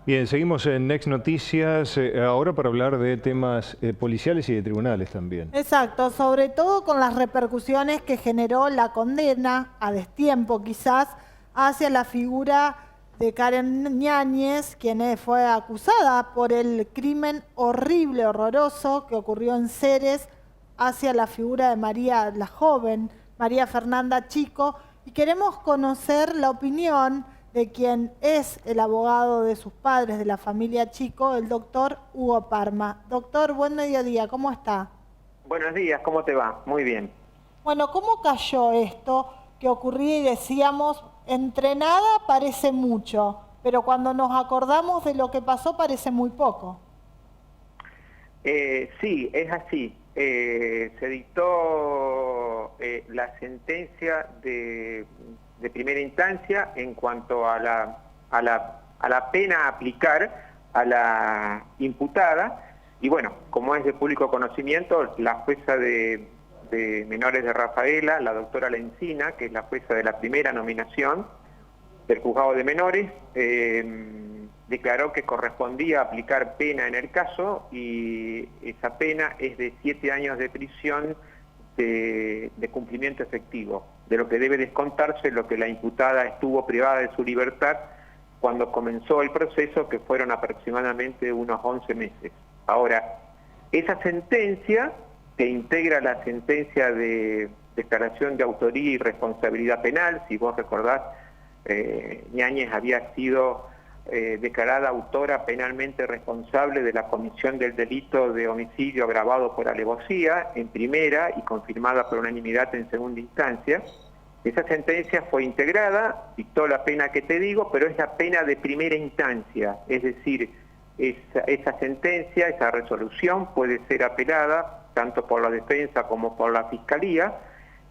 Bien, seguimos en Next Noticias, ahora para hablar de temas policiales y de tribunales también. Exacto, sobre todo con las repercusiones que generó la condena, a destiempo quizás, hacia la figura de Karen Ñáñez, quien fue acusada por el crimen horrible, horroroso que ocurrió en Ceres hacia la figura de María, la joven, María Fernanda Chico, y queremos conocer la opinión de quien es el abogado de sus padres, de la familia Chico, el doctor Hugo Parma. Doctor, buen mediodía, ¿cómo está? Buenos días, ¿cómo te va? Muy bien. Bueno, ¿cómo cayó esto que ocurría y decíamos, entre nada parece mucho, pero cuando nos acordamos de lo que pasó parece muy poco? Sí, es así. Se dictó la sentencia de primera instancia en cuanto a la pena a aplicar a la imputada. Y bueno, como es de público conocimiento, la jueza de menores de Rafaela, la doctora Lencina, que es la jueza de la primera nominación del juzgado de menores, declaró que correspondía aplicar pena en el caso, y esa pena es de 7 años de prisión de cumplimiento efectivo, de lo que debe descontarse lo que la imputada estuvo privada de su libertad cuando comenzó el proceso, que fueron aproximadamente unos 11 meses. Ahora, esa sentencia, que integra la sentencia de declaración de autoría y responsabilidad penal, si vos recordás, Ñáñez había sido declarada autora penalmente responsable de la comisión del delito de homicidio agravado por alevosía en primera y confirmada por unanimidad en segunda instancia. Esa sentencia fue integrada, dictó la pena que te digo, pero es la pena de primera instancia, es decir, esa sentencia, esa resolución puede ser apelada tanto por la defensa como por la fiscalía,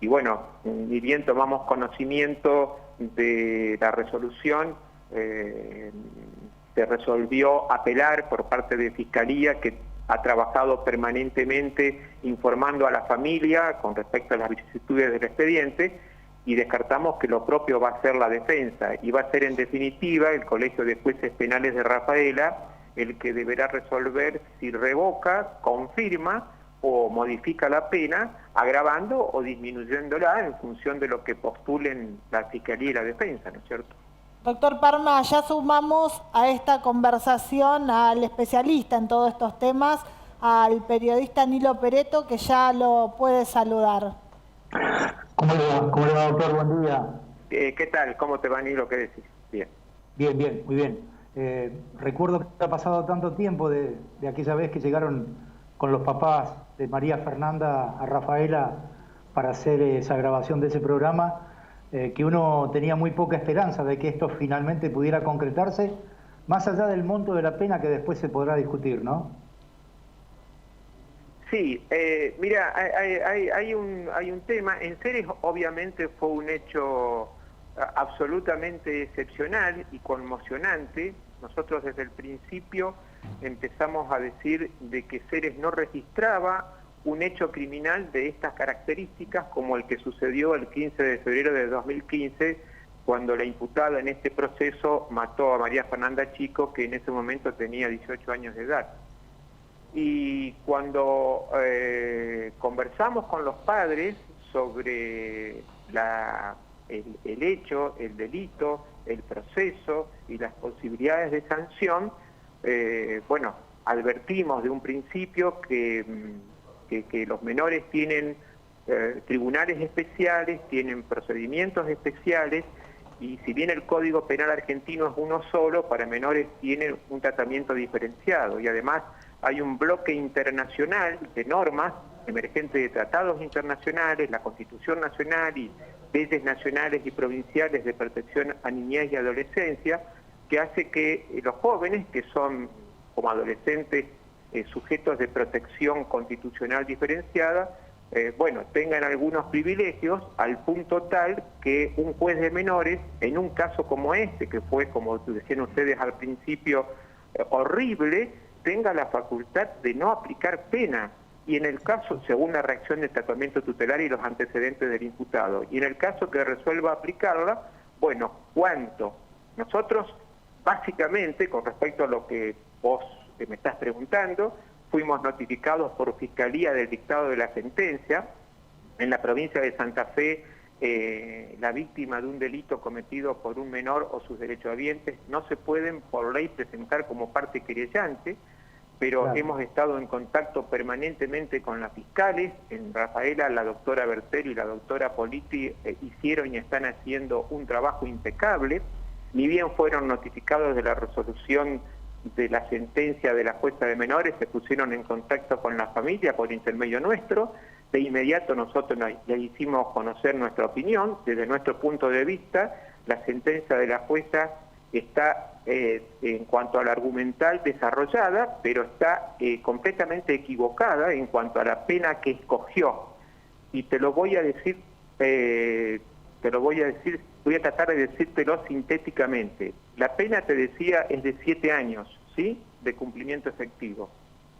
y bueno, ni bien tomamos conocimiento de la resolución, se resolvió apelar por parte de Fiscalía, que ha trabajado permanentemente informando a la familia con respecto a las vicisitudes del expediente, y descartamos que lo propio va a ser la defensa, y va a ser en definitiva el Colegio de Jueces Penales de Rafaela el que deberá resolver si revoca, confirma o modifica la pena, agravando o disminuyéndola en función de lo que postulen la Fiscalía y la defensa, ¿no es cierto? Doctor Parma, ya sumamos a esta conversación al especialista en todos estos temas, al periodista Nilo Pereto, que ya lo puede saludar. ¿Cómo le va? ¿Cómo le va, doctor? Buen día. ¿Qué tal? ¿Cómo te va, Nilo? ¿Qué decís? Bien. Bien, bien, muy bien. Recuerdo que ha pasado tanto tiempo de aquella vez que llegaron con los papás de María Fernanda a Rafaela para hacer esa grabación de ese programa, que uno tenía muy poca esperanza de que esto finalmente pudiera concretarse, más allá del monto de la pena que después se podrá discutir, ¿no? Sí, mira, hay un tema. En Ceres obviamente fue un hecho absolutamente excepcional y conmocionante. Nosotros desde el principio empezamos a decir de que Ceres no registraba un hecho criminal de estas características como el que sucedió el 15 de febrero de 2015, cuando la imputada en este proceso mató a María Fernanda Chico, que en ese momento tenía 18 años de edad. Y cuando conversamos con los padres sobre el hecho, el delito, el proceso y las posibilidades de sanción, bueno, advertimos de un principio que los menores tienen tribunales especiales, tienen procedimientos especiales, y si bien el Código Penal argentino es uno solo, para menores tiene un tratamiento diferenciado, y además hay un bloque internacional de normas emergentes de tratados internacionales, la Constitución Nacional y leyes nacionales y provinciales de protección a niñez y adolescencia, que hace que los jóvenes, que son como adolescentes sujetos de protección constitucional diferenciada, bueno, tengan algunos privilegios, al punto tal que un juez de menores, en un caso como este, que fue, como decían ustedes al principio, horrible, tenga la facultad de no aplicar pena, y en el caso, según la reacción del tratamiento tutelar y los antecedentes del imputado, y en el caso que resuelva aplicarla, bueno, ¿cuánto? Nosotros básicamente, con respecto a lo que vos me estás preguntando, fuimos notificados por Fiscalía del dictado de la sentencia. En la provincia de Santa Fe, la víctima de un delito cometido por un menor o sus derechohabientes no se pueden por ley presentar como parte querellante, pero claro, hemos estado en contacto permanentemente con las fiscales. En Rafaela, la doctora Bertelo y la doctora Politi hicieron y están haciendo un trabajo impecable. Ni bien fueron notificados de la resolución de la sentencia de la jueza de menores, se pusieron en contacto con la familia por intermedio nuestro. De inmediato nosotros le hicimos conocer nuestra opinión. Desde nuestro punto de vista, la sentencia de la jueza está en cuanto al argumental desarrollada, pero está completamente equivocada en cuanto a la pena que escogió. Y te lo voy a decir, voy a tratar de decírtelo sintéticamente. La pena, te decía, es de 7 años, ¿sí?, de cumplimiento efectivo.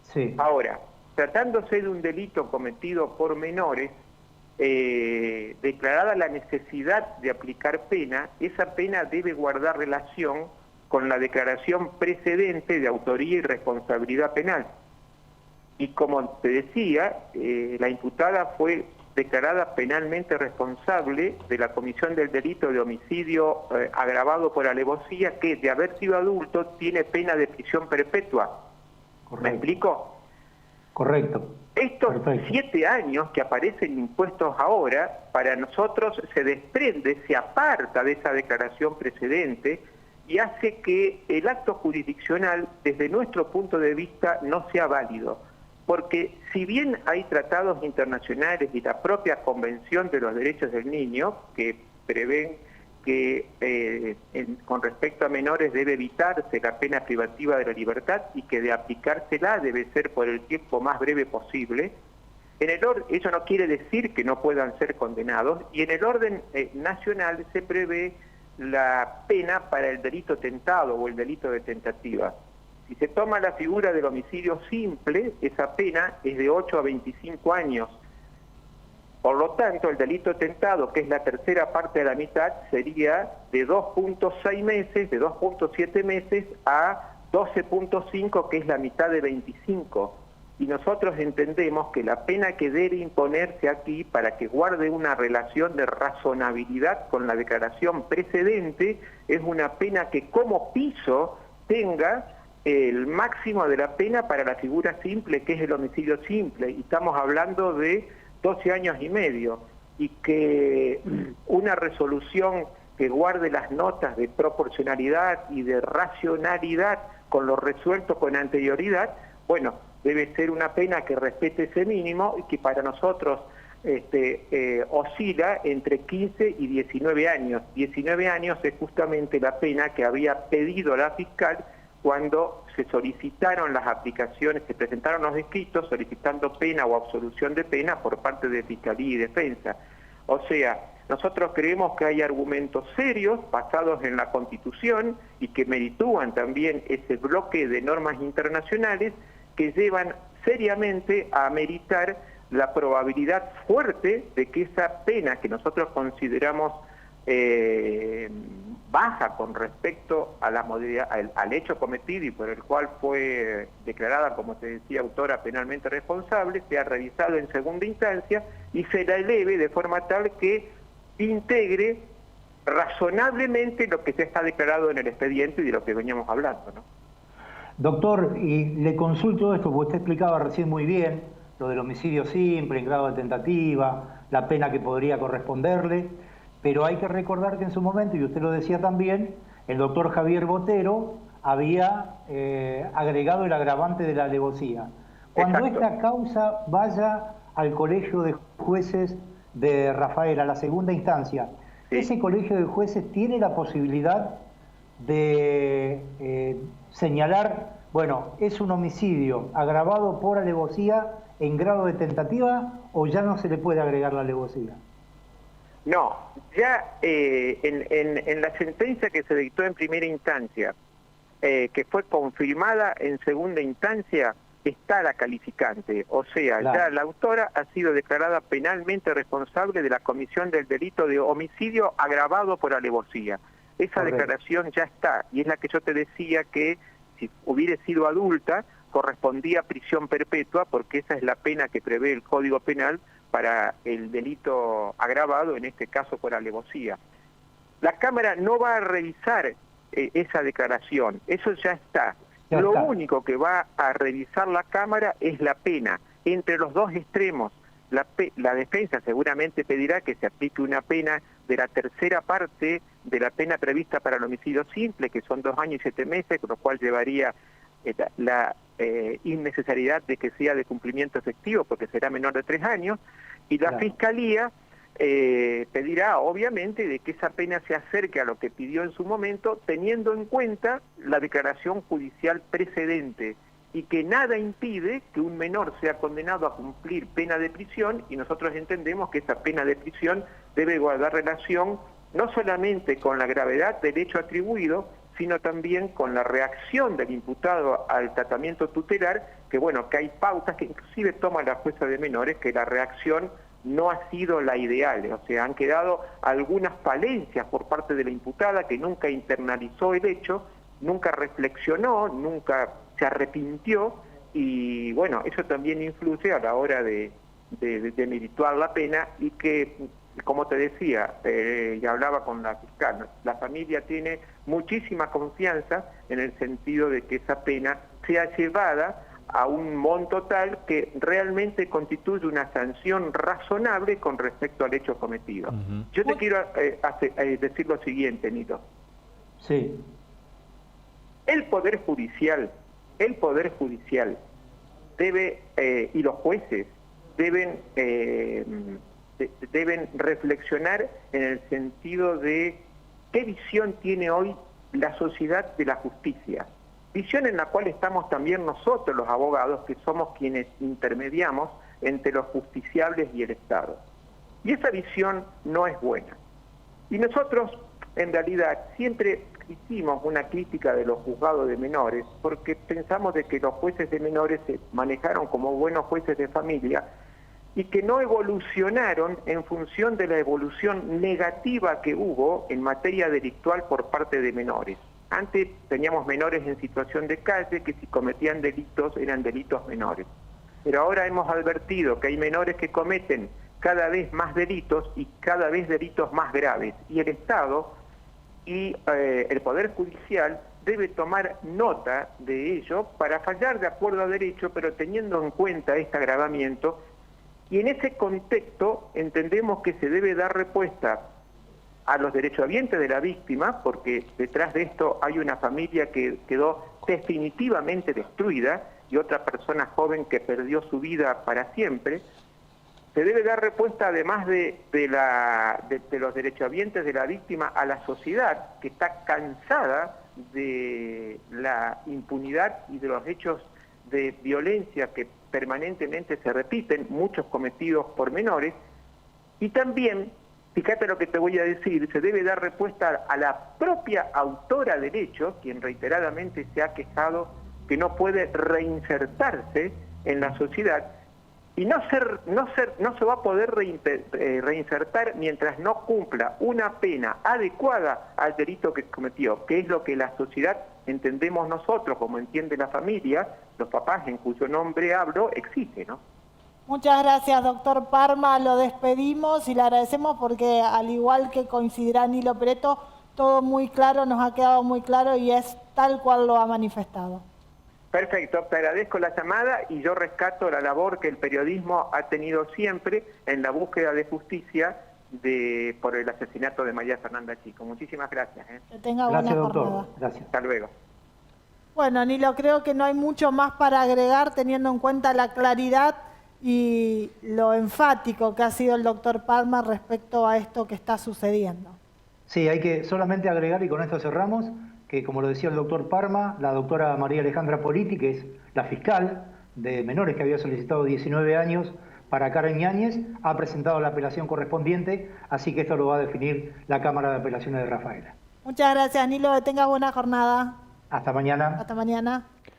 sí. Ahora, tratándose de un delito cometido por menores, declarada la necesidad de aplicar pena, esa pena debe guardar relación con la declaración precedente de autoría y responsabilidad penal. Y como te decía, la imputada fue declarada penalmente responsable de la comisión del delito de homicidio agravado por alevosía, que de haber sido adulto tiene pena de prisión perpetua. Correcto. ¿Me explico? Correcto. Estos Perfecto. 7 años que aparecen impuestos ahora, para nosotros se desprende, se aparta de esa declaración precedente y hace que el acto jurisdiccional, desde nuestro punto de vista, no sea válido. Porque si bien hay tratados internacionales y la propia Convención de los Derechos del Niño, que prevén que con respecto a menores debe evitarse la pena privativa de la libertad y que de aplicársela debe ser por el tiempo más breve posible, eso no quiere decir que no puedan ser condenados, y en el orden nacional se prevé la pena para el delito tentado o el delito de tentativa. Si se toma la figura del homicidio simple, esa pena es de 8 a 25 años. Por lo tanto, el delito tentado, que es la tercera parte de la mitad, sería de 2.6 meses, de 2.7 meses a 12.5, que es la mitad de 25. Y nosotros entendemos que la pena que debe imponerse aquí, para que guarde una relación de razonabilidad con la declaración precedente, es una pena que como piso tenga el máximo de la pena para la figura simple, que es el homicidio simple. Y estamos hablando de 12 años y medio, y que una resolución que guarde las notas de proporcionalidad y de racionalidad con lo resuelto con anterioridad, bueno, debe ser una pena que respete ese mínimo y que para nosotros oscila entre 15 y 19 años. 19 años es justamente la pena que había pedido la fiscal cuando se solicitaron las aplicaciones, se presentaron los escritos solicitando pena o absolución de pena por parte de Fiscalía y Defensa. O sea, nosotros creemos que hay argumentos serios basados en la Constitución y que meritúan también ese bloque de normas internacionales que llevan seriamente a ameritar la probabilidad fuerte de que esa pena que nosotros consideramos baja con respecto a la al hecho cometido y por el cual fue declarada, como te decía, autora penalmente responsable, sea revisado en segunda instancia y se la eleve de forma tal que integre razonablemente lo que se está declarado en el expediente y de lo que veníamos hablando, ¿no? Doctor, y le consulto esto, porque usted explicaba recién muy bien lo del homicidio simple, en grado de tentativa, la pena que podría corresponderle, pero hay que recordar que en su momento, y usted lo decía también, el doctor Javier Botero había agregado el agravante de la alevosía. Cuando Exacto. esta causa vaya al colegio de jueces de Rafaela, a la segunda instancia, Sí. ¿ese colegio de jueces tiene la posibilidad de señalar, bueno, es un homicidio agravado por alevosía en grado de tentativa, o ya no se le puede agregar la alevosía? No, ya en la sentencia que se dictó en primera instancia, que fue confirmada en segunda instancia, está la calificante. O sea, Claro. ya la autora ha sido declarada penalmente responsable de la comisión del delito de homicidio agravado por alevosía. esa Correcto. declaración ya está, y es la que yo te decía que si hubiera sido adulta, correspondía a prisión perpetua, porque esa es la pena que prevé el Código Penal para el delito agravado, en este caso por alevosía. La Cámara no va a revisar esa declaración, eso ya está. Ya Lo está. único que va a revisar la Cámara es la pena. Entre los dos extremos, la defensa seguramente pedirá que se aplique una pena de la tercera parte de la pena prevista para el homicidio simple, que son 2 años y 7 meses, con lo cual llevaría la innecesariedad de que sea de cumplimiento efectivo, porque será menor de 3 años, y la Claro. Fiscalía pedirá, obviamente, de que esa pena se acerque a lo que pidió en su momento, teniendo en cuenta la declaración judicial precedente, y que nada impide que un menor sea condenado a cumplir pena de prisión, y nosotros entendemos que esa pena de prisión debe guardar relación no solamente con la gravedad del hecho atribuido, sino también con la reacción del imputado al tratamiento tutelar, que bueno, que hay pautas que inclusive toma la jueza de menores, que la reacción no ha sido la ideal, o sea, han quedado algunas falencias por parte de la imputada, que nunca internalizó el hecho, nunca reflexionó, nunca se arrepintió, y bueno, eso también influye a la hora de merituar la pena, y que, como te decía, y hablaba con la fiscal, la familia tiene muchísima confianza en el sentido de que esa pena sea llevada a un monto tal que realmente constituye una sanción razonable con respecto al hecho cometido. Yo te quiero decir lo siguiente, Nito. Sí. El Poder Judicial debe, y los jueces deben reflexionar en el sentido de qué visión tiene hoy la sociedad de la justicia. Visión en la cual estamos también nosotros, los abogados, que somos quienes intermediamos entre los justiciables y el Estado. Y esa visión no es buena. Y nosotros, en realidad, siempre hicimos una crítica de los juzgados de menores, porque pensamos de que los jueces de menores se manejaron como buenos jueces de familia y que no evolucionaron en función de la evolución negativa que hubo en materia delictual por parte de menores. Antes teníamos menores en situación de calle que si cometían delitos eran delitos menores. Pero ahora hemos advertido que hay menores que cometen cada vez más delitos y cada vez delitos más graves. Y el Estado y el Poder Judicial debe tomar nota de ello para fallar de acuerdo a derecho, pero teniendo en cuenta este agravamiento. Y en ese contexto entendemos que se debe dar respuesta a los derechohabientes de la víctima, porque detrás de esto hay una familia que quedó definitivamente destruida y otra persona joven que perdió su vida para siempre. Se debe dar respuesta, además de los derechohabientes de la víctima, a la sociedad que está cansada de la impunidad y de los hechos de violencia que permanentemente se repiten, muchos cometidos por menores. Y también, fíjate lo que te voy a decir, se debe dar respuesta a la propia autora del hecho, quien reiteradamente se ha quejado que no puede reinsertarse en la sociedad, y no se va a poder reinsertar mientras no cumpla una pena adecuada al delito que cometió, que es lo que la sociedad, entendemos nosotros, como entiende la familia, los papás en cuyo nombre hablo, exige, ¿no? Muchas gracias, doctor Parma. Lo despedimos y le agradecemos porque, al igual que coincidirá Nilo Peretto, todo muy claro, nos ha quedado muy claro y es tal cual lo ha manifestado. Perfecto, te agradezco la llamada y yo rescato la labor que el periodismo ha tenido siempre en la búsqueda de justicia por el asesinato de María Fernanda Chico. Muchísimas gracias. Que tenga Gracias, buena doctor. jornada. Gracias. Hasta luego. Bueno, Nilo, creo que no hay mucho más para agregar teniendo en cuenta la claridad y lo enfático que ha sido el doctor Parma respecto a esto que está sucediendo. Sí, hay que solamente agregar, y con esto cerramos, que como lo decía el doctor Parma, la doctora María Alejandra Politi, que es la fiscal de menores que había solicitado 19 años para Karen Ñáñez, ha presentado la apelación correspondiente, así que esto lo va a definir la Cámara de Apelaciones de Rafaela. Muchas gracias, Nilo, que tengas buena jornada. Hasta mañana. Hasta mañana.